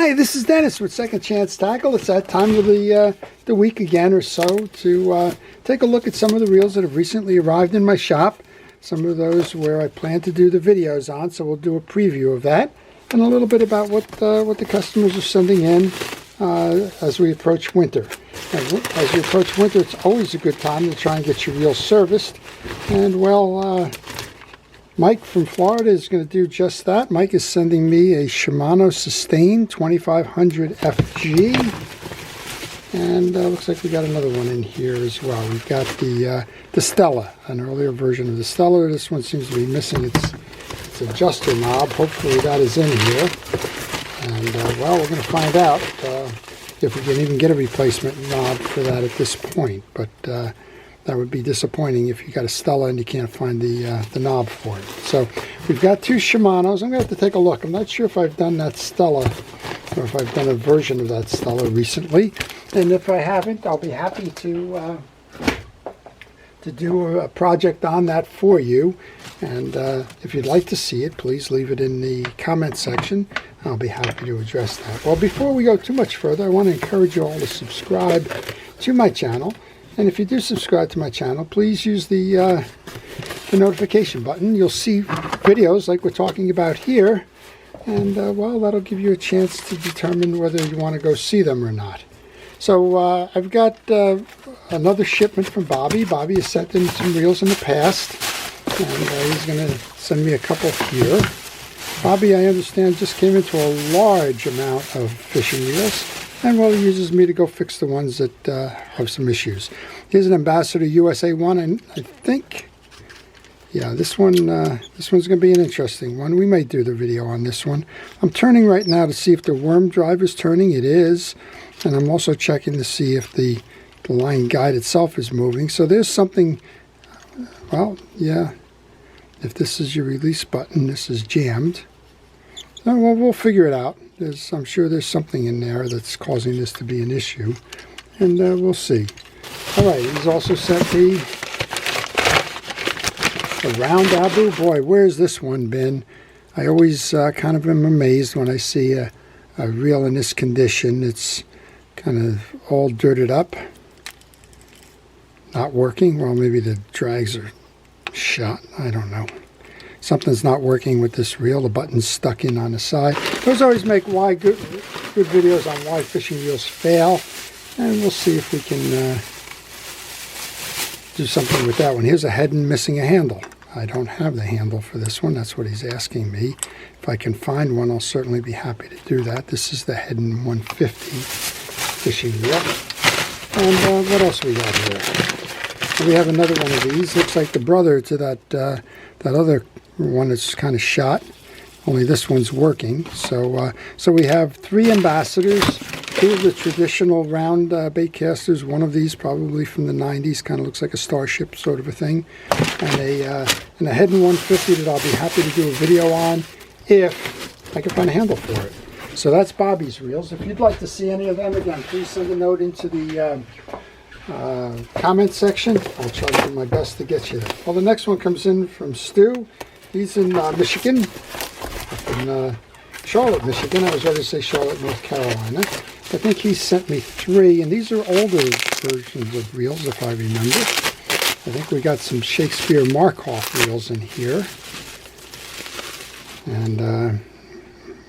Hi, this is Dennis with Second Chance Tackle. It's that time of the week again or so to take a look at some of the reels that have recently arrived in my shop. Some of those where I plan to do the videos on, so we'll do a preview of that. And a little bit about what the customers are sending in as we approach winter. As we approach winter, it's always a good time to try and get your reels serviced. And well, Mike from Florida is going to do just that. Mike is sending me a Shimano Sustain 2500 FG. And looks like we got another one in here as well. We've got the Stella, an earlier version of the Stella. This one seems to be missing its adjuster knob. Hopefully that is in here. And well, we're going to find out if we can even get a replacement knob for that at this point. But that would be disappointing if you got a Stella and you can't find the knob for it. So we've got two Shimanos. I'm going to have to take a look. I'm not sure if I've done that Stella or if I've done a version of that Stella recently. And if I haven't, I'll be happy to do a project on that for you. And if you'd like to see it, please leave it in the comment section. I'll be happy to address that. Well, before we go too much further, I want to encourage you all to subscribe to my channel. And if you do subscribe to my channel, please use the notification button. You'll see videos like we're talking about here. And, well, that'll give you a chance to determine whether you want to go see them or not. So I've got another shipment from Bobby. Bobby has sent in some reels in the past. And he's going to send me a couple here. Bobby, I understand, just came into a large amount of fishing reels. And well, he uses me to go fix the ones that have some issues. Here's an Ambassador USA one, and I think, yeah, this one's going to be an interesting one. We may do the video on this one. I'm turning right now to see if the worm drive is turning. It is, and I'm also checking to see if the line guide itself is moving. So there's something. Well, yeah. If this is your release button, this is jammed. So, well, we'll figure it out. I'm sure there's something in there that's causing this to be an issue, and we'll see. All right, he's also sent me a round Abu. Boy, where's this one been? I always kind of am amazed when I see a reel in this condition. It's kind of all dirted up, not working. Well, maybe the drags are shot. I don't know. Something's not working with this reel. The button's stuck in on the side. Those always make good videos on why fishing reels fail, and we'll see if we can do something with that one. Here's a Heddon missing a handle. I don't have the handle for this one. That's what he's asking me. If I can find one, I'll certainly be happy to do that. This is the Heddon 150 fishing reel. And what else we got here? We have another one of these. Looks like the brother to that other one that's kind of shot. Only this one's working. So we have three Ambassadors, two of the traditional round bait casters. One of these probably from the 90s, kind of looks like a Starship sort of a thing, and a Heddon 150 that I'll be happy to do a video on if I can find a handle for it. So that's Bobby's reels. If you'd like to see any of them, again, please send a note into the comment section. I'll try to do my best to get you there. Well, the next one comes in from Stu. He's in Michigan, in Charlotte, Michigan. I was ready to say Charlotte, North Carolina. I think he sent me three, and these are older versions of reels, if I remember. I think we got some Shakespeare Markhoff reels in here. And,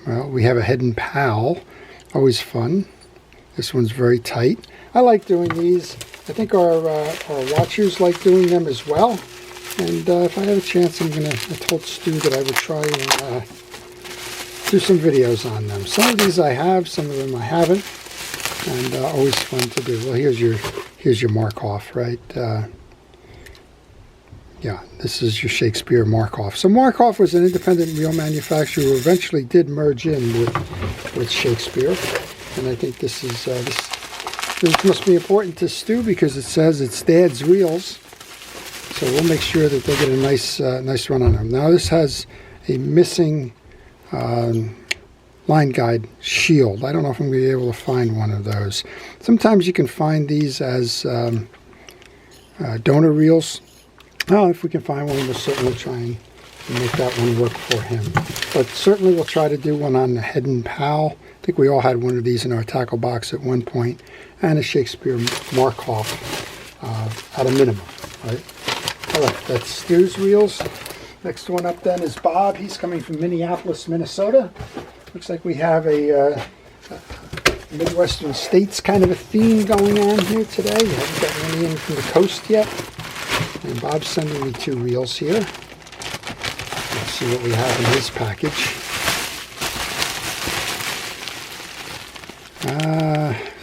well, we have a Heddon Pal. Always fun. This one's very tight. I like doing these. I think our watchers like doing them as well. And if I have a chance, I told Stu that I would try and do some videos on them. Some of these I have, some of them I haven't. And always fun to do. Well, here's your Markhoff, right? Yeah, this is your Shakespeare Markhoff. So Markhoff was an independent reel manufacturer who eventually did merge in with Shakespeare. And I think this must be important to Stu because it says it's Dad's reels. So we'll make sure that they get a nice run on them. Now this has a missing line guide shield. I don't know if I'm going to be able to find one of those. Sometimes you can find these as donor reels. Well, if we can find one, we'll certainly try and and make that one work for him. But certainly we'll try to do one on the Head & Pal. I think we all had one of these in our tackle box at one point, and a Shakespeare Markov at a minimum, right? All right, that's Stu's reels. Next one up then is Bob. He's coming from Minneapolis, Minnesota. Looks like we have a Midwestern states kind of a theme going on here today. We haven't gotten any in from the coast yet. And Bob's sending me 2 reels here. Let's see what we have in his package.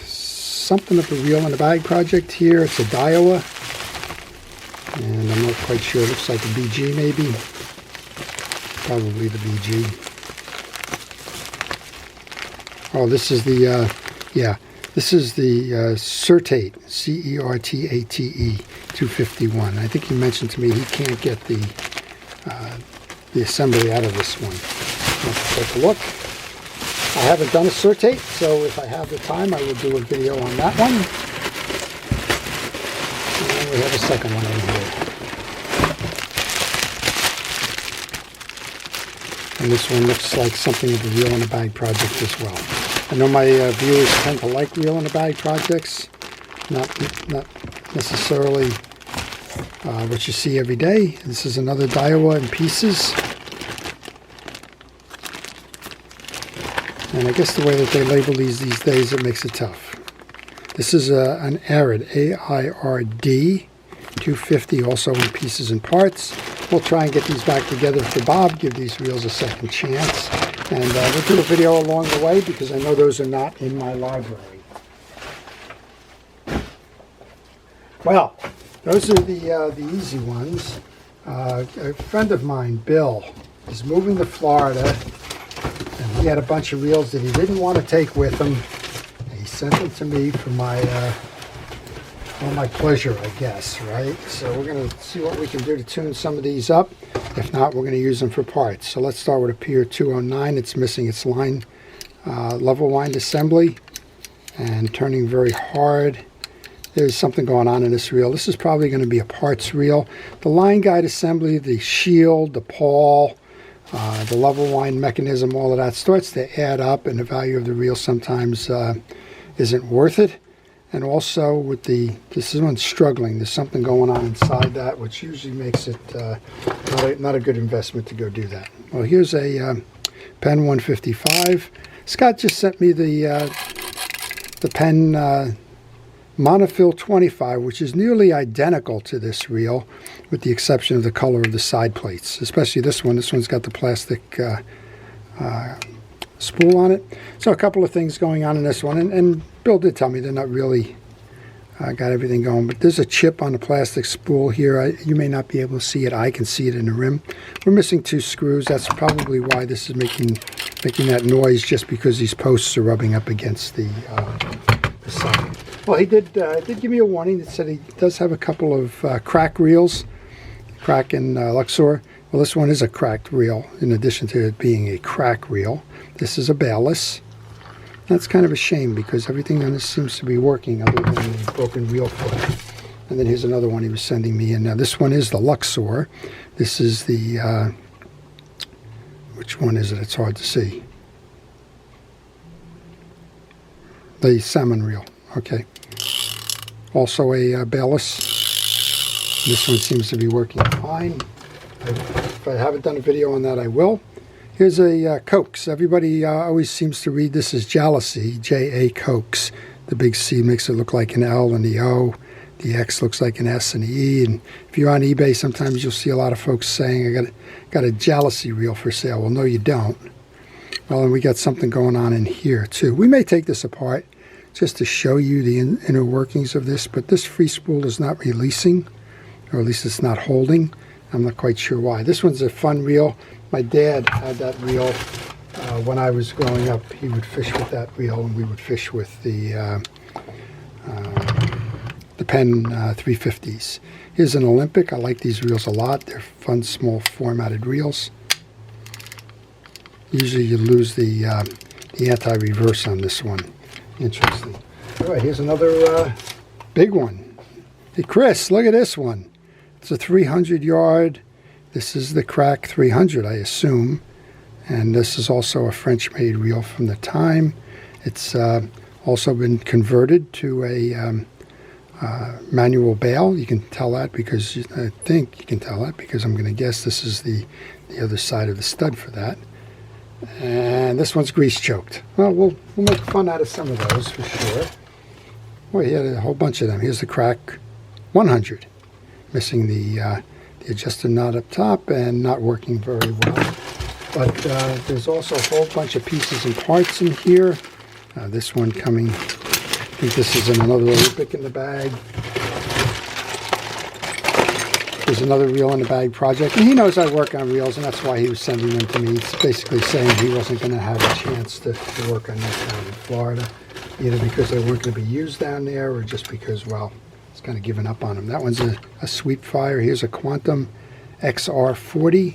Something of a reel in a bag project here. It's a Daiwa. And I'm not quite sure. It looks like a BG maybe. Probably the BG. Oh, this is the, this is the Certate, C-E-R-T-A-T-E 251. I think he mentioned to me he can't get the assembly out of this one. Let's take a look. I haven't done a Certate, so if I have the time, I will do a video on that one. And we have a second one in here. And this one looks like something of a reel in a bag project as well. I know my viewers tend to like reel in a bag projects, not necessarily what you see every day. This is another Daiwa in pieces. And I guess the way that they label these days, it makes it tough. This is an Aird, A-I-R-D, 250, also in pieces and parts. We'll try and get these back together for Bob, give these reels a second chance. And we'll do a video along the way because I know those are not in my library. Well, those are the easy ones. A friend of mine, Bill, is moving to Florida. And he had a bunch of reels that he didn't want to take with him. He sent them to me for my pleasure, I guess, right? So we're going to see what we can do to tune some of these up. If not, we're going to use them for parts. So let's start with a Pier 209. It's missing its line, level wind assembly, and turning very hard. There's something going on in this reel. This is probably going to be a parts reel. The line guide assembly, the shield, the pawl, the level wind mechanism, all of that starts to add up, and the value of the reel sometimes isn't worth it. And also with this one's struggling. There's something going on inside that, which usually makes it not a good investment to go do that. Well, here's a Pen 155. Scott just sent me the Pen Monofill 25, which is nearly identical to this reel, with the exception of the color of the side plates, especially this one. This one's got the plastic spool on it. So a couple of things going on in this one, and Bill did tell me they're not really got everything going, but there's a chip on the plastic spool here. You may not be able to see it. I can see it in the rim. We're missing 2 screws. That's probably why this is making that noise, just because these posts are rubbing up against the side. Well, he did give me a warning that said he does have a couple of crack reels, crack in Luxor. Well, this one is a cracked reel, in addition to it being a crack reel. This is a bailless. That's kind of a shame because everything on this seems to be working other than the broken reel foot. And then here's another one he was sending me in. Now this one is the Luxor. This is the, which one is it? It's hard to see. The salmon reel, okay. Also a bailless. This one seems to be working fine. If I haven't done a video on that, I will. Here's a Coax. Everybody always seems to read this as Jalousie, J-A Coax. The big C makes it look like an L and the O. The X looks like an S and an E. And if you're on eBay, sometimes you'll see a lot of folks saying, I got a Jalousie reel for sale. Well, no, you don't. Well, and we got something going on in here, too. We may take this apart just to show you the inner workings of this, but this free spool is not releasing, or at least it's not holding. I'm not quite sure why. This one's a fun reel. My dad had that reel when I was growing up. He would fish with that reel, and we would fish with the Pen 350s. Here's an Olympic. I like these reels a lot. They're fun, small formatted reels. Usually you lose the anti-reverse on this one. Interesting. All right, here's another big one. Hey, Chris, look at this one. It's a 300-yard. This is the Crack 300, I assume. And this is also a French-made reel from the time. It's also been converted to a manual bail. You can tell that because, I think you can tell that because I'm going to guess this is the other side of the stud for that. And this one's grease choked. Well, we'll make fun out of some of those for sure. Well, he had a whole bunch of them. Here's the Crack 100. Missing the adjusted knot up top and not working very well. But there's also a whole bunch of pieces and parts in here. This one coming, I think this is in another Olympic in the bag. There's another reel in the bag project. And he knows I work on reels, and that's why he was sending them to me. He's basically saying he wasn't going to have a chance to work on this down in Florida, either because they weren't going to be used down there or just because, well, it's kind of given up on them. That one's a Sweep Fire. Here's a Quantum XR40.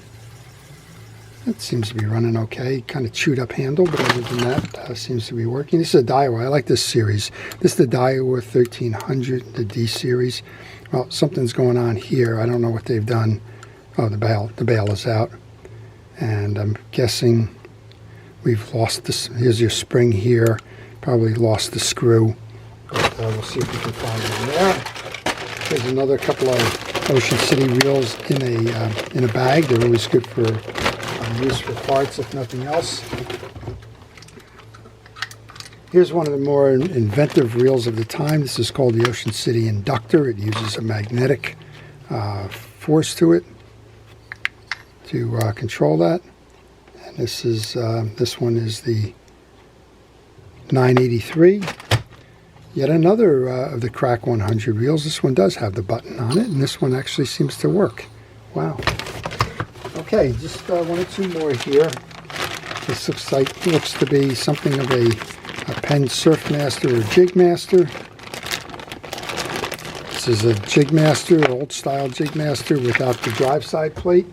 That seems to be running okay. Kind of chewed up handle, but other than that, seems to be working. This is a Daiwa. I like this series. This is the Daiwa 1300, the D series. Well, something's going on here. I don't know what they've done. Oh, the bail is out. And I'm guessing we've lost this. Here's your spring here. Probably lost the screw. But we'll see if we can find one there. There's another couple of Ocean City reels in a bag. They're always good for use for parts, if nothing else. Here's one of the more inventive reels of the time. This is called the Ocean City Inductor. It uses a magnetic force to it to control that. And this one is the 983. Yet another of the Crack 100 reels. This one does have the button on it, and this one actually seems to work. Wow. Okay, just one or two more here. This looks to be something of a Penn Surfmaster or Jigmaster. This is a Jigmaster, old style Jigmaster without the drive side plate.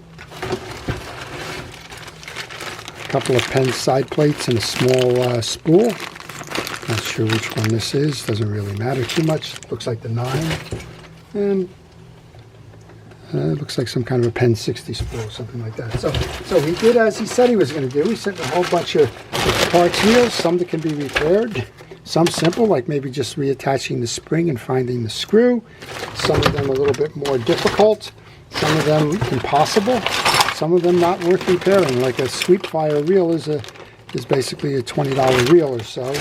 A couple of Penn side plates and a small spool. Not sure which one this is. Doesn't really matter too much. Looks like the 9. And it looks like some kind of a Penn 60 spool or something like that. So he did as he said he was going to do. He sent a whole bunch of parts here, some that can be repaired, some simple, like maybe just reattaching the spring and finding the screw. Some of them a little bit more difficult. Some of them impossible. Some of them not worth repairing. Like a Sweep Fire reel is basically a $20 reel or so.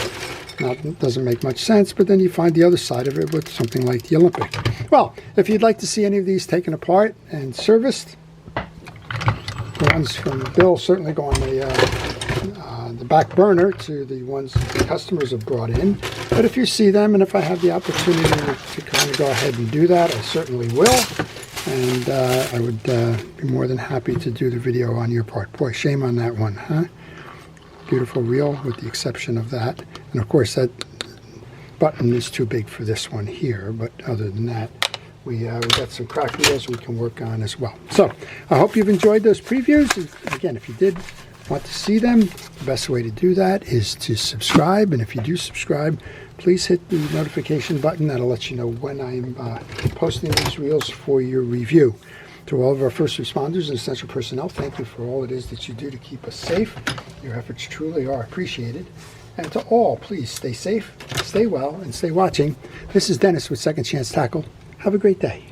Doesn't make much sense, but then you find the other side of it with something like the Olympic. Well, if you'd like to see any of these taken apart and serviced, the ones from Bill certainly go on the back burner to the ones the customers have brought in. But if you see them, and if I have the opportunity to kind of go ahead and do that, I certainly will. And I would be more than happy to do the video on your part. Boy, shame on that one, huh? Beautiful reel with the exception of that. And of course that button is too big for this one here, but other than that, we got some crack reels we can work on as well. So I hope you've enjoyed those previews. Again, if you did want to see them, the best way to do that is to subscribe. And if you do subscribe, please hit the notification button. That'll let you know when I'm posting these reels for your review. To all of our first responders and essential personnel, thank you for all it is that you do to keep us safe. Your efforts truly are appreciated. And to all, please stay safe, stay well, and stay watching. This is Dennis with Second Chance Tackle. Have a great day.